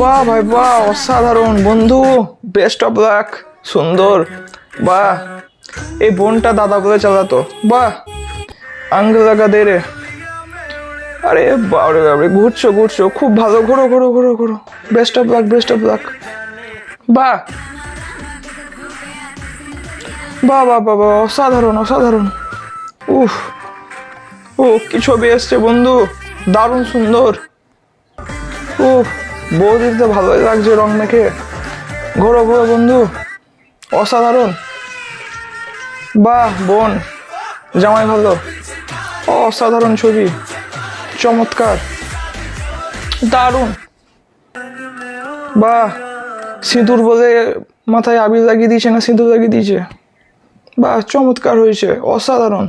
বাহ ভাই বাহ, অসাধারণ বন্ধু, বেস্ট অফ লাক। সুন্দর। বাহ, এই বোনটা দাদা বলে চালাতো। বাহ, আঙ্গ লাগা দে রে। আরে বাবরে বাবরে, ঘুরছো ঘুরছো, খুব ভালো, ঘোরো ঘোরো ঘোরো ঘোরো। Best of luck, best of luck. বাহ বাহ বাহ বাহ বাহ, অসাধারণ অসাধারণ। উফ, ও কি ছবি এসছে বন্ধু, দারুণ সুন্দর। উফ, বৌদির তো ভালোই লাগছে রং মেখে। ঘোরো ঘোরো বন্ধু, অসাধারণ। বাহ বোন, জামাই ভালো, অসাধারণ ছবি, চমৎকার, দারুণ। বাহ, সিঁদুর বলে মাথায় আবির লাগিয়ে দিয়েছে না সিঁদুর লাগিয়ে দিয়েছে। বাহ, চমৎকার হয়েছে, অসাধারণ।